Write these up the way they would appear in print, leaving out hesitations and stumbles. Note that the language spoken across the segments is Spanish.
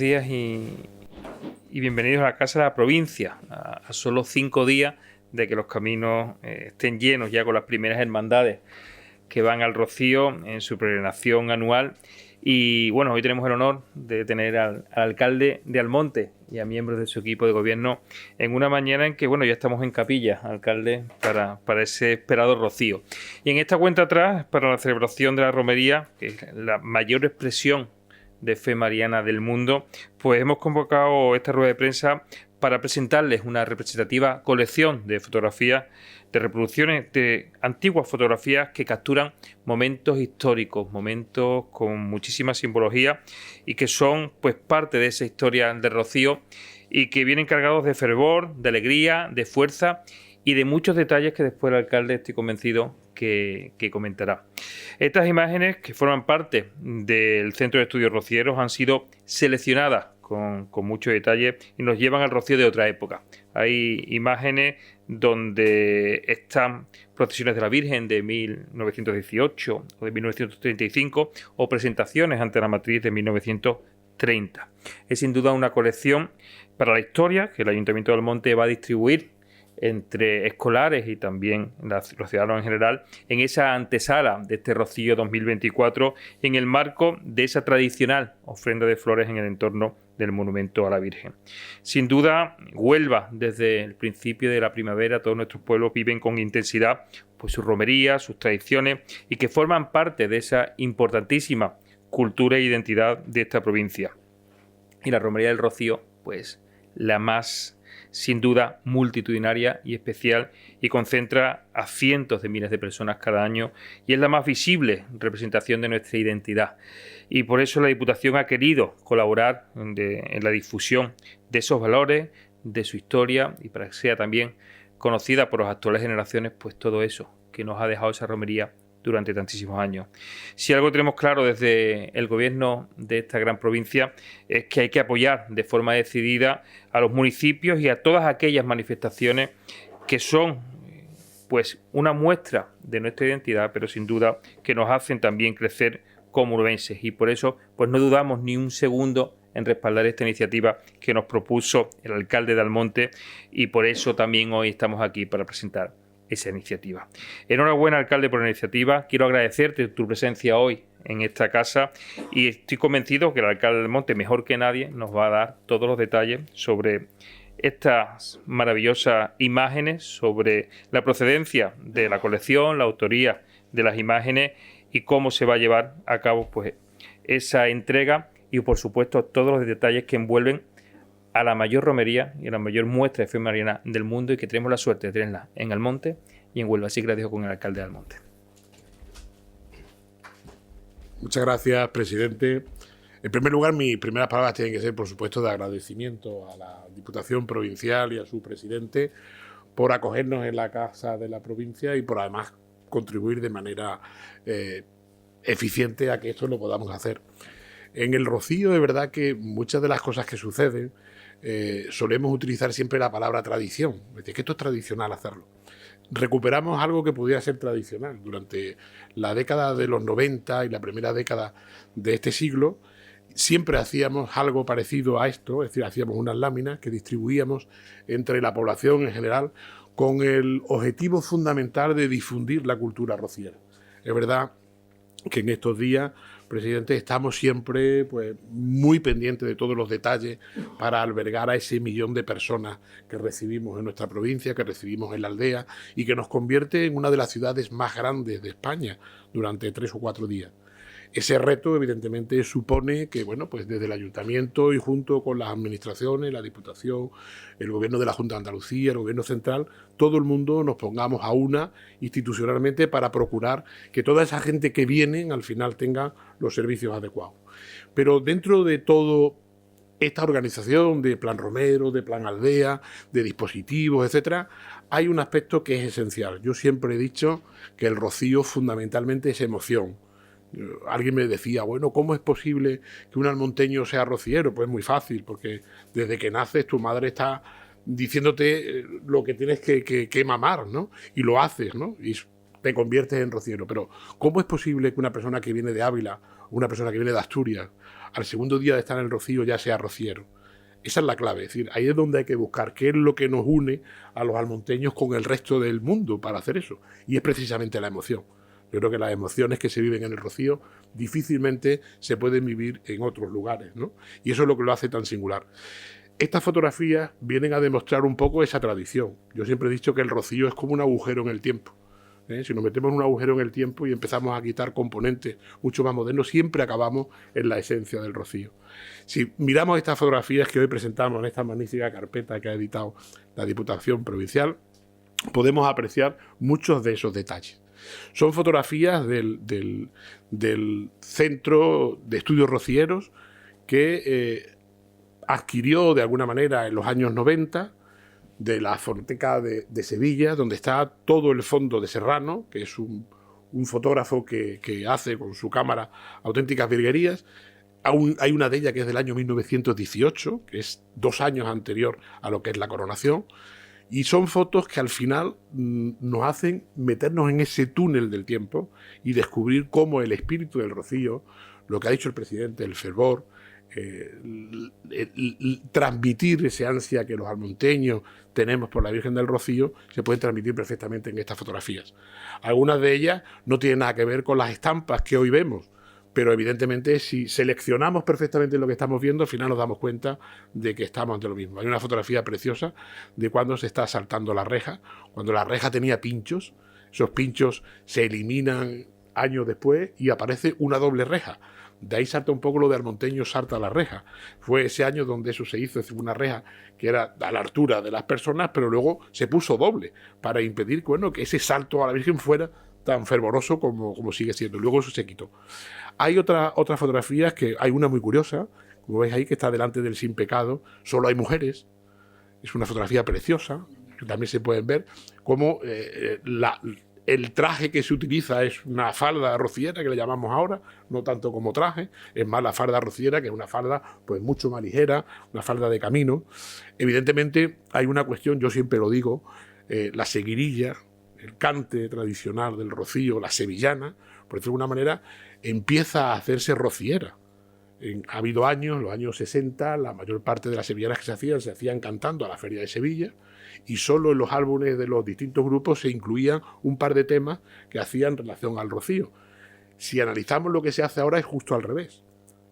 días y bienvenidos a la Casa de la Provincia, a solo 5 días de que los caminos estén llenos ya con las primeras hermandades que van al Rocío en su peregrinación anual. Y bueno, hoy tenemos el honor de tener al alcalde de Almonte y a miembros de su equipo de gobierno en una mañana en que, bueno, ya estamos en capilla, alcalde, para ese esperado Rocío. Y en esta cuenta atrás, para la celebración de la romería, que es la mayor expresión de fe mariana del mundo, pues hemos convocado esta rueda de prensa para presentarles una representativa colección de fotografías, de reproducciones de antiguas fotografías que capturan momentos históricos, momentos con muchísima simbología y que son pues parte de esa historia del Rocío y que vienen cargados de fervor, de alegría, de fuerza y de muchos detalles que después el alcalde, estoy convencido, que comentará. Estas imágenes, que forman parte del Centro de Estudios Rocieros, han sido seleccionadas con mucho detalle y nos llevan al Rocío de otra época. Hay imágenes donde están procesiones de la Virgen de 1918 o de 1935 o presentaciones ante la matriz de 1930. Es sin duda una colección para la historia que el Ayuntamiento de Almonte va a distribuir entre escolares y también los ciudadanos en general en esa antesala de este Rocío 2024 en el marco de esa tradicional ofrenda de flores en el entorno del monumento a la Virgen. Sin duda, Huelva, desde el principio de la primavera, todos nuestros pueblos viven con intensidad pues sus romerías, sus tradiciones y que forman parte de esa importantísima cultura e identidad de esta provincia. Y la romería del Rocío, pues la más sin duda multitudinaria y especial y concentra a cientos de miles de personas cada año y es la más visible representación de nuestra identidad. Y por eso la Diputación ha querido colaborar en la difusión de esos valores, de su historia y para que sea también conocida por las actuales generaciones, pues todo eso que nos ha dejado esa romería durante tantísimos años. Si algo tenemos claro desde el gobierno de esta gran provincia es que hay que apoyar de forma decidida a los municipios y a todas aquellas manifestaciones que son pues una muestra de nuestra identidad, pero sin duda que nos hacen también crecer como urbenses y por eso pues no dudamos ni un segundo en respaldar esta iniciativa que nos propuso el alcalde de Almonte y por eso también hoy estamos aquí para presentar esa iniciativa. Enhorabuena, alcalde, por la iniciativa. Quiero agradecerte tu presencia hoy en esta casa y estoy convencido que el alcalde de Almonte, mejor que nadie, nos va a dar todos los detalles sobre estas maravillosas imágenes, sobre la procedencia de la colección, la autoría de las imágenes y cómo se va a llevar a cabo pues esa entrega y, por supuesto, todos los detalles que envuelven a la mayor romería y a la mayor muestra de fe mariana del mundo y que tenemos la suerte de tenerla en Almonte y en Huelva. Así que la dejo con el alcalde de Almonte. Muchas gracias, presidente. En primer lugar, mis primeras palabras tienen que ser, por supuesto, de agradecimiento a la Diputación Provincial y a su presidente por acogernos en la Casa de la Provincia y por además contribuir de manera eficiente a que esto lo podamos hacer. En el Rocío, de verdad que muchas de las cosas que suceden solemos utilizar siempre la palabra tradición. Es decir, que esto es tradicional hacerlo. Recuperamos algo que podía ser tradicional. Durante la década de los 90 y la primera década de este siglo, siempre hacíamos algo parecido a esto, es decir, hacíamos unas láminas que distribuíamos entre la población en general con el objetivo fundamental de difundir la cultura rociera. Es verdad que en estos días, presidente, estamos siempre pues, muy pendientes de todos los detalles para albergar a ese 1 millón de personas que recibimos en nuestra provincia, que recibimos en la aldea y que nos convierte en una de las ciudades más grandes de España durante 3 o 4 días. Ese reto, evidentemente, supone que, bueno, pues desde el Ayuntamiento y junto con las administraciones, la Diputación, el Gobierno de la Junta de Andalucía, el Gobierno Central, todo el mundo nos pongamos a una institucionalmente para procurar que toda esa gente que viene al final tenga los servicios adecuados. Pero dentro de todo esta organización de Plan Romero, de Plan Aldea, de dispositivos, etcétera, hay un aspecto que es esencial. Yo siempre he dicho que el Rocío fundamentalmente es emoción. Alguien me decía, bueno, ¿cómo es posible que un almonteño sea rociero? Pues muy fácil, porque desde que naces tu madre está diciéndote lo que tienes que mamar, ¿no? Y lo haces, ¿no? Y te conviertes en rociero. Pero ¿cómo es posible que una persona que viene de Ávila una persona que viene de Asturias, al segundo día de estar en el Rocío ya sea rociero. Esa es la clave, es decir, ahí es donde hay que buscar qué es lo que nos une a los almonteños con el resto del mundo para hacer eso. Y es precisamente la emoción. Yo creo que las emociones que se viven en el Rocío difícilmente se pueden vivir en otros lugares, ¿no? Y eso es lo que lo hace tan singular. Estas fotografías vienen a demostrar un poco esa tradición. Yo siempre he dicho que el Rocío es como un agujero en el tiempo. Si nos metemos en un agujero en el tiempo y empezamos a quitar componentes mucho más modernos, siempre acabamos en la esencia del Rocío. Si miramos estas fotografías que hoy presentamos en esta magnífica carpeta que ha editado la Diputación Provincial, podemos apreciar muchos de esos detalles. Son fotografías del Centro de Estudios Rocieros que adquirió de alguna manera en los años 90 de la Fonoteca de Sevilla, donde está todo el fondo de Serrano, que es un fotógrafo que hace con su cámara auténticas virguerías. Aún hay una de ellas que es del año 1918, que es 2 años anterior a lo que es la coronación, y son fotos que al final nos hacen meternos en ese túnel del tiempo y descubrir cómo el espíritu del Rocío, lo que ha dicho el presidente, el fervor, transmitir ese ansia que los almonteños tenemos por la Virgen del Rocío, se puede transmitir perfectamente en estas fotografías. Algunas de ellas no tienen nada que ver con las estampas que hoy vemos, pero evidentemente si seleccionamos perfectamente lo que estamos viendo, al final nos damos cuenta de que estamos ante lo mismo. Hay una fotografía preciosa de cuando se está saltando la reja, cuando la reja tenía pinchos, esos pinchos se eliminan años después y aparece una doble reja. De ahí salta un poco lo de Almonteño salta la reja. Fue ese año donde eso se hizo, es una reja que era a la altura de las personas, pero luego se puso doble para impedir que ese salto a la Virgen fuera tan fervoroso como sigue siendo. Luego eso se quitó. Hay otras fotografías, que hay una muy curiosa, como veis ahí, que está delante del Sin Pecado, solo hay mujeres. Es una fotografía preciosa, que también se pueden ver cómo el traje que se utiliza es una falda rociera, que le llamamos ahora, no tanto como traje, es más la falda rociera, que es una falda pues mucho más ligera, una falda de camino. Evidentemente hay una cuestión, yo siempre lo digo, la seguirilla, el cante tradicional del Rocío, la sevillana, por decirlo de alguna manera, empieza a hacerse rociera. Ha habido años, los años 60, la mayor parte de las sevillanas que se hacían cantando a la Feria de Sevilla, y solo en los álbumes de los distintos grupos se incluían un par de temas que hacían relación al Rocío. Si analizamos lo que se hace ahora es justo al revés.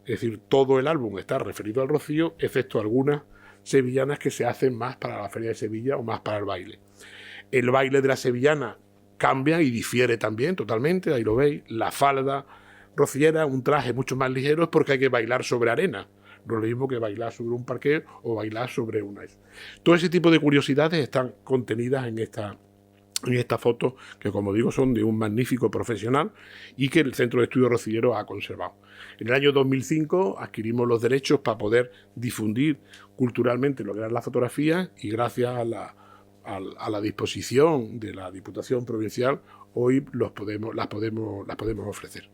Es decir, todo el álbum está referido al Rocío, excepto algunas sevillanas que se hacen más para la Feria de Sevilla o más para el baile. El baile de la sevillana cambia y difiere también totalmente, ahí lo veis, la falda rociera, un traje mucho más ligero, es porque hay que bailar sobre arena. No es lo mismo que bailar sobre un parquet o bailar sobre una. Todo ese tipo de curiosidades están contenidas en esta foto, que como digo son de un magnífico profesional y que el Centro de Estudios Rocieros ha conservado. En el año 2005 adquirimos los derechos para poder difundir culturalmente lo que eran las fotografías, y gracias a la disposición de la Diputación Provincial hoy las podemos ofrecer.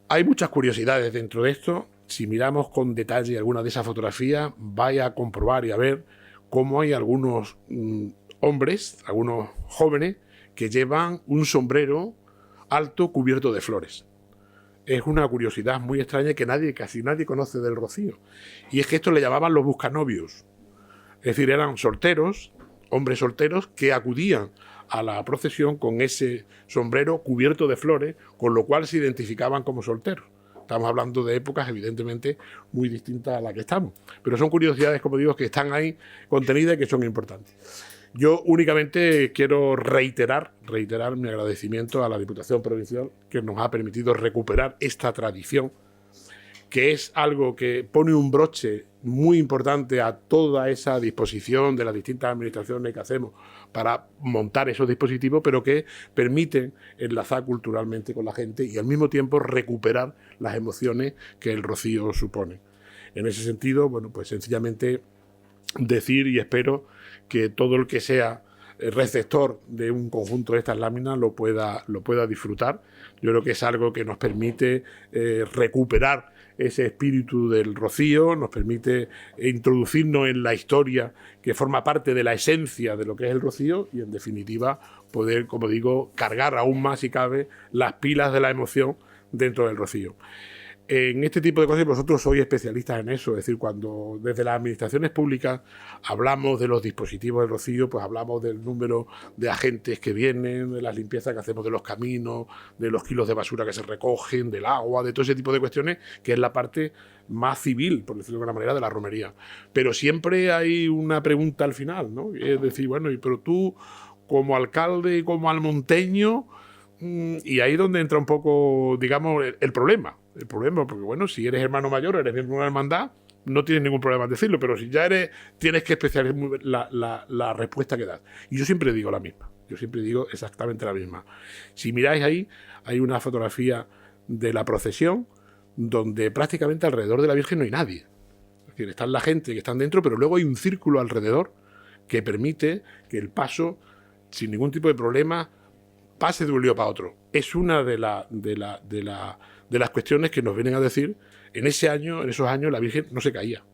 Hay muchas curiosidades dentro de esto. Si miramos con detalle alguna de esas fotografías, vaya a comprobar y a ver cómo hay algunos hombres, algunos jóvenes, que llevan un sombrero alto cubierto de flores. Es una curiosidad muy extraña que casi nadie conoce del Rocío. Y es que esto le llamaban los buscanovios. Es decir, eran solteros, hombres solteros, que acudían a la procesión con ese sombrero cubierto de flores, con lo cual se identificaban como solteros. Estamos hablando de épocas evidentemente muy distintas a las que estamos, pero son curiosidades, como digo, que están ahí contenidas y que son importantes. Yo únicamente quiero reiterar mi agradecimiento a la Diputación Provincial, que nos ha permitido recuperar esta tradición, que es algo que pone un broche muy importante a toda esa disposición de las distintas administraciones que hacemos para montar esos dispositivos, pero que permiten enlazar culturalmente con la gente y al mismo tiempo recuperar las emociones que el Rocío supone. En ese sentido, bueno, pues sencillamente decir, y espero que todo el que sea receptor de un conjunto de estas láminas lo pueda disfrutar. Yo creo que es algo que nos permite recuperar ese espíritu del Rocío, nos permite introducirnos en la historia que forma parte de la esencia de lo que es el Rocío y, en definitiva, poder, como digo, cargar aún más, si cabe, las pilas de la emoción dentro del rocío. En este tipo de cosas vosotros sois especialistas en eso, es decir, cuando desde las administraciones públicas hablamos de los dispositivos de rocío, pues hablamos del número de agentes que vienen, de las limpiezas que hacemos de los caminos, de los kilos de basura que se recogen, del agua, de todo ese tipo de cuestiones, que es la parte más civil, por decirlo de alguna manera, de la romería. Pero siempre hay una pregunta al final, ¿no? Es decir, bueno, pero tú, como alcalde y como almonteño, y ahí es donde entra un poco, digamos, el problema. El problema, porque bueno, si eres hermano mayor, eres miembro de una hermandad, no tienes ningún problema en decirlo, pero si ya eres, tienes que especializar la respuesta que das. Y yo siempre digo la misma, yo siempre digo exactamente la misma. Si miráis ahí, hay una fotografía de la procesión donde prácticamente alrededor de la Virgen no hay nadie. Es decir, están la gente que están dentro, pero luego hay un círculo alrededor que permite que el paso, sin ningún tipo de problema, pase de un lío para otro. Es una de las cuestiones que nos vienen a decir. En esos años, la Virgen no se caía.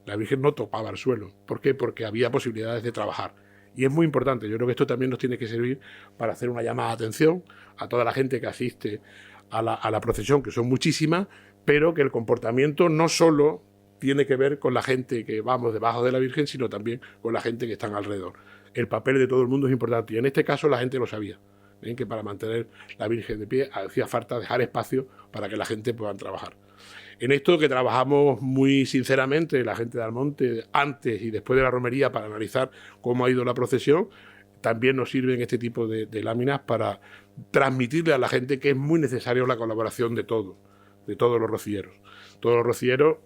La Virgen no topaba el suelo. ¿Por qué? Porque había posibilidades de trabajar. Y es muy importante. Yo creo que esto también nos tiene que servir para hacer una llamada de atención a toda la gente que asiste a la procesión, que son muchísimas, pero que el comportamiento no solo tiene que ver con la gente que vamos debajo de la Virgen, sino también con la gente que está alrededor. El papel de todo el mundo es importante. Y en este caso la gente lo sabía. Que para mantener la Virgen de pie hacía falta dejar espacio para que la gente pueda trabajar. En esto que trabajamos muy sinceramente, la gente de Almonte, antes y después de la romería, para analizar cómo ha ido la procesión, también nos sirven este tipo de láminas para transmitirle a la gente que es muy necesario la colaboración de todos los rocieros. Todos los rocieros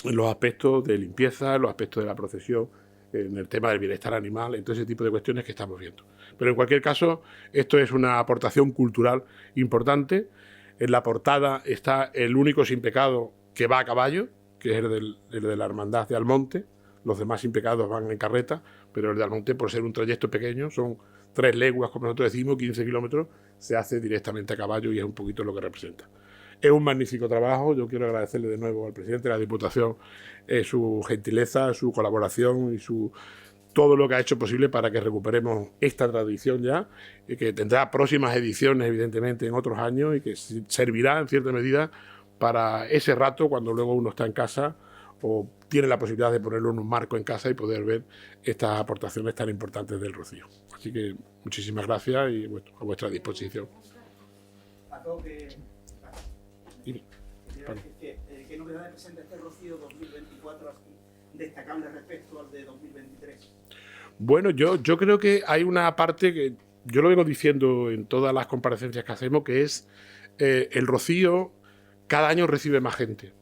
en los aspectos de limpieza, en los aspectos de la procesión, en el tema del bienestar animal, en todo ese tipo de cuestiones que estamos viendo. Pero en cualquier caso, esto es una aportación cultural importante. En la portada está el único sin pecado que va a caballo, que es el de la Hermandad de Almonte. Los demás sin pecados van en carreta, pero el de Almonte, por ser un trayecto pequeño, son 3 leguas, como nosotros decimos, 15 kilómetros, se hace directamente a caballo y es un poquito lo que representa. Es un magnífico trabajo. Yo quiero agradecerle de nuevo al presidente de la Diputación su gentileza, su colaboración y todo lo que ha hecho posible para que recuperemos esta tradición ya, y que tendrá próximas ediciones, evidentemente, en otros años y que servirá, en cierta medida, para ese rato cuando luego uno está en casa o tiene la posibilidad de ponerlo en un marco en casa y poder ver estas aportaciones tan importantes del Rocío. Así que muchísimas gracias y bueno, a vuestra disposición. ¿Qué novedades presenta este Rocío 2024 así, destacable respecto al de 2023? Bueno, yo creo que hay una parte que yo lo vengo diciendo en todas las comparecencias que hacemos, que es el Rocío cada año recibe más gente.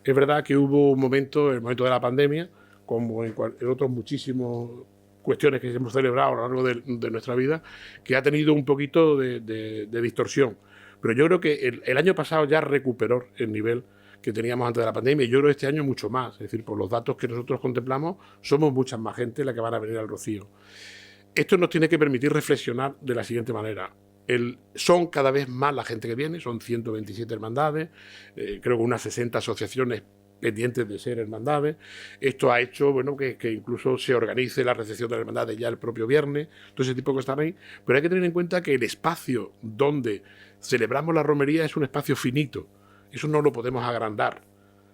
Es verdad que hubo un momento, el momento de la pandemia, como en otros muchísimos cuestiones que hemos celebrado a lo largo de nuestra vida, que ha tenido un poquito de distorsión. Pero yo creo que el año pasado ya recuperó el nivel que teníamos antes de la pandemia, y yo creo que este año mucho más. Es decir, por los datos que nosotros contemplamos, somos muchas más gente la que van a venir al Rocío. Esto nos tiene que permitir reflexionar de la siguiente manera. Son cada vez más la gente que viene, son 127 hermandades, creo que unas 60 asociaciones pendientes de ser hermandades. Esto ha hecho bueno, que incluso se organice la recepción de las hermandades ya el propio viernes, todo ese tipo de cosas están ahí. Pero hay que tener en cuenta que el espacio donde celebramos la romería es un espacio finito. Eso no lo podemos agrandar.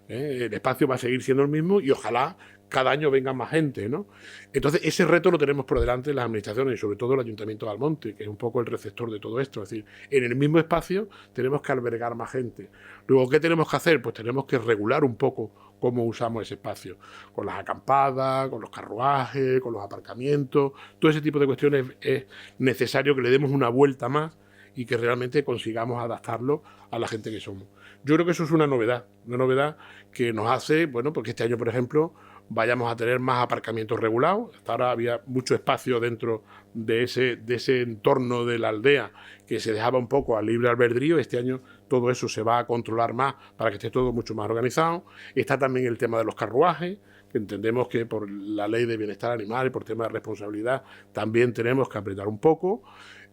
El espacio va a seguir siendo el mismo y ojalá cada año venga más gente, ¿no? Entonces ese reto lo tenemos por delante las administraciones y sobre todo el Ayuntamiento de Almonte, que es un poco el receptor de todo esto. Es decir, en el mismo espacio tenemos que albergar más gente. Luego, ¿qué tenemos que hacer? Pues tenemos que regular un poco cómo usamos ese espacio, con las acampadas, con los carruajes, con los aparcamientos, todo ese tipo de cuestiones. Es necesario que le demos una vuelta más y que realmente consigamos adaptarlo a la gente que somos. Yo creo que eso es una novedad que nos hace, bueno, porque este año, por ejemplo, vayamos a tener más aparcamientos regulados. Hasta ahora había mucho espacio dentro de ese entorno de la aldea que se dejaba un poco al libre albedrío. Este año todo eso se va a controlar más para que esté todo mucho más organizado. Está también el tema de los carruajes, que entendemos que por la ley de bienestar animal y por tema de responsabilidad también tenemos que apretar un poco.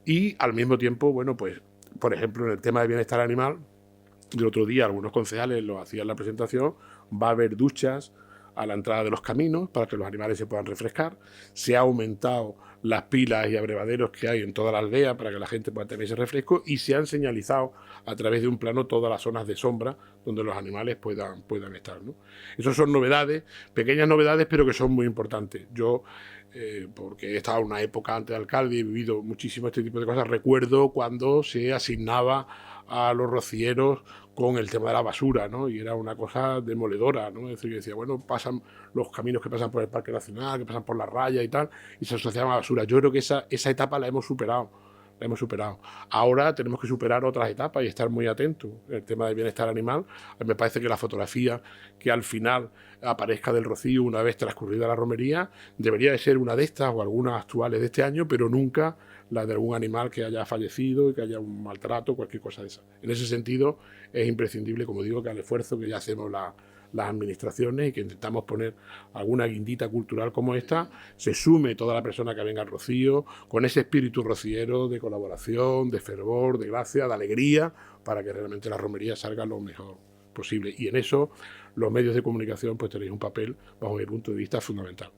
Y al mismo tiempo, bueno, pues, por ejemplo, en el tema de bienestar animal, el otro día algunos concejales lo hacían en la presentación, va a haber duchas a la entrada de los caminos para que los animales se puedan refrescar. Se ha aumentado las pilas y abrevaderos que hay en toda la aldea para que la gente pueda tener ese refresco, y se han señalizado a través de un plano todas las zonas de sombra donde los animales puedan estar, ¿no? Esas son novedades, pequeñas novedades, pero que son muy importantes. Yo, porque he estado en una época antes de alcalde y he vivido muchísimo este tipo de cosas, recuerdo cuando se asignaba a los rocieros con el tema de la basura, ¿no? Y era una cosa demoledora, ¿no? Es decir, yo decía, bueno, pasan los caminos que pasan por el Parque Nacional, que pasan por la raya y tal, y se asociaban a basura. Yo creo que esa etapa la hemos superado. Ahora tenemos que superar otras etapas y estar muy atentos. El tema del bienestar animal, me parece que la fotografía que al final aparezca del rocío una vez transcurrida la romería debería de ser una de estas o algunas actuales de este año, pero nunca la de algún animal que haya fallecido y que haya un maltrato, cualquier cosa de esa. En ese sentido es imprescindible, como digo, que al esfuerzo que ya hacemos las administraciones y que intentamos poner alguna guindita cultural como esta, se sume toda la persona que venga al rocío con ese espíritu rociero de colaboración, de fervor, de gracia, de alegría, para que realmente la romería salga lo mejor posible. Y en eso los medios de comunicación pues tenéis un papel, bajo mi punto de vista, fundamental.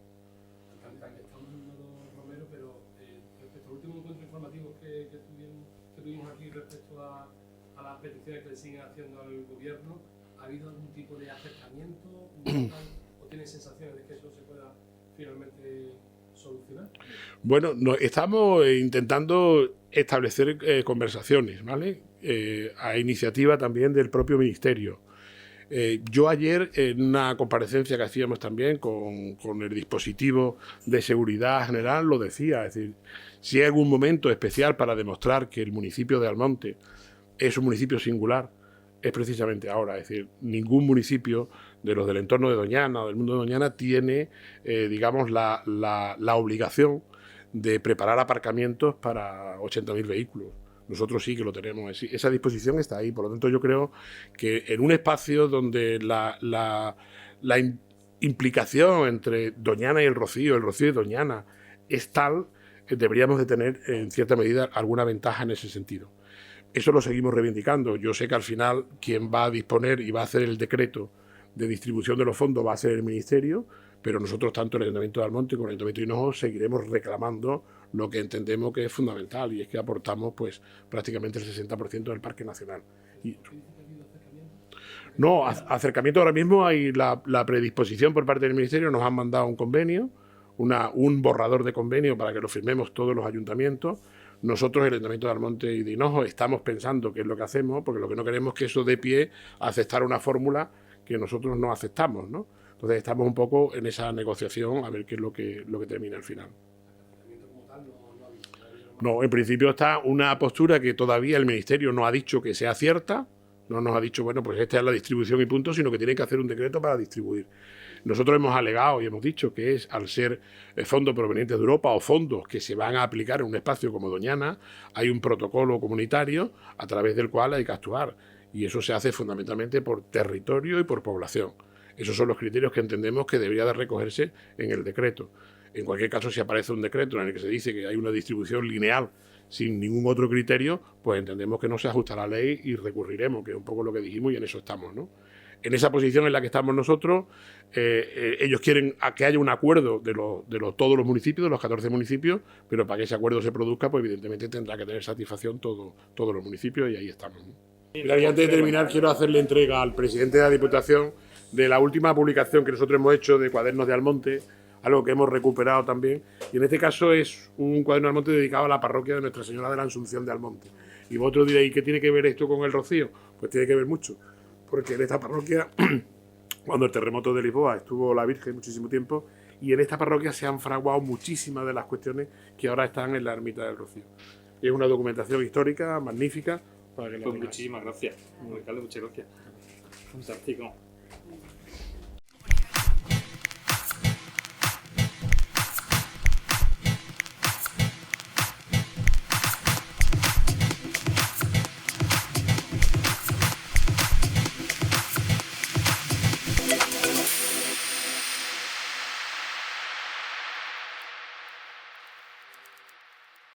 Peticiones que le siguen haciendo al gobierno, ¿ha habido algún tipo de acercamiento o tienen sensaciones de que eso se pueda finalmente solucionar? Bueno, estamos intentando establecer conversaciones, ¿vale? A iniciativa también del propio ministerio. Yo ayer, en una comparecencia que hacíamos también con el dispositivo de seguridad general, lo decía, es decir, si hay algún momento especial para demostrar que el municipio de Almonte es un municipio singular, es precisamente ahora. Es decir, ningún municipio de los del entorno de Doñana o del mundo de Doñana tiene, digamos, la obligación de preparar aparcamientos para 80.000 vehículos. Nosotros sí que lo tenemos. Esa disposición está ahí. Por lo tanto, yo creo que en un espacio donde la implicación entre Doñana y el Rocío y Doñana es tal, deberíamos de tener, en cierta medida, alguna ventaja en ese sentido. Eso lo seguimos reivindicando. Yo sé que al final quien va a disponer y va a hacer el decreto de distribución de los fondos va a ser el Ministerio, pero nosotros, tanto el Ayuntamiento de Almonte como el Ayuntamiento de Hinojo, seguiremos reclamando lo que entendemos que es fundamental, y es que aportamos pues prácticamente el 60% del Parque Nacional. No, acercamiento ahora mismo hay la predisposición por parte del Ministerio. Nos han mandado un convenio, un borrador de convenio para que lo firmemos todos los ayuntamientos. Nosotros, el Ayuntamiento de Almonte y de Hinojo, estamos pensando qué es lo que hacemos, porque lo que no queremos es que eso dé pie a aceptar una fórmula que nosotros no aceptamos, ¿no? Entonces estamos un poco en esa negociación a ver qué es lo que termina al final. No, en principio está una postura que todavía el Ministerio no ha dicho que sea cierta, no nos ha dicho, bueno, pues esta es la distribución y punto, sino que tiene que hacer un decreto para distribuir. Nosotros hemos alegado y hemos dicho que es, al ser fondos provenientes de Europa o fondos que se van a aplicar en un espacio como Doñana, hay un protocolo comunitario a través del cual hay que actuar. Y eso se hace fundamentalmente por territorio y por población. Esos son los criterios que entendemos que debería de recogerse en el decreto. En cualquier caso, si aparece un decreto en el que se dice que hay una distribución lineal sin ningún otro criterio, pues entendemos que no se ajusta a la ley y recurriremos, que es un poco lo que dijimos, y en eso estamos, ¿no? En esa posición en la que estamos nosotros, ellos quieren que haya un acuerdo de todos los municipios, de los 14 municipios, pero para que ese acuerdo se produzca, pues evidentemente tendrá que tener satisfacción todos los municipios, y ahí estamos, ¿no? Mira, y antes de terminar, quiero hacerle entrega al presidente de la Diputación de la última publicación que nosotros hemos hecho de Cuadernos de Almonte, algo que hemos recuperado también, y en este caso es un cuaderno de Almonte dedicado a la parroquia de Nuestra Señora de la Asunción de Almonte. Y vosotros diréis, ¿qué tiene que ver esto con el Rocío? Pues tiene que ver mucho, porque en esta parroquia, cuando el terremoto de Lisboa estuvo la Virgen muchísimo tiempo, y en esta parroquia se han fraguado muchísimas de las cuestiones que ahora están en la ermita del Rocío. Es una documentación histórica magnífica. Para que pues muchísimas gracias, alcalde, muchas gracias. Fantástico.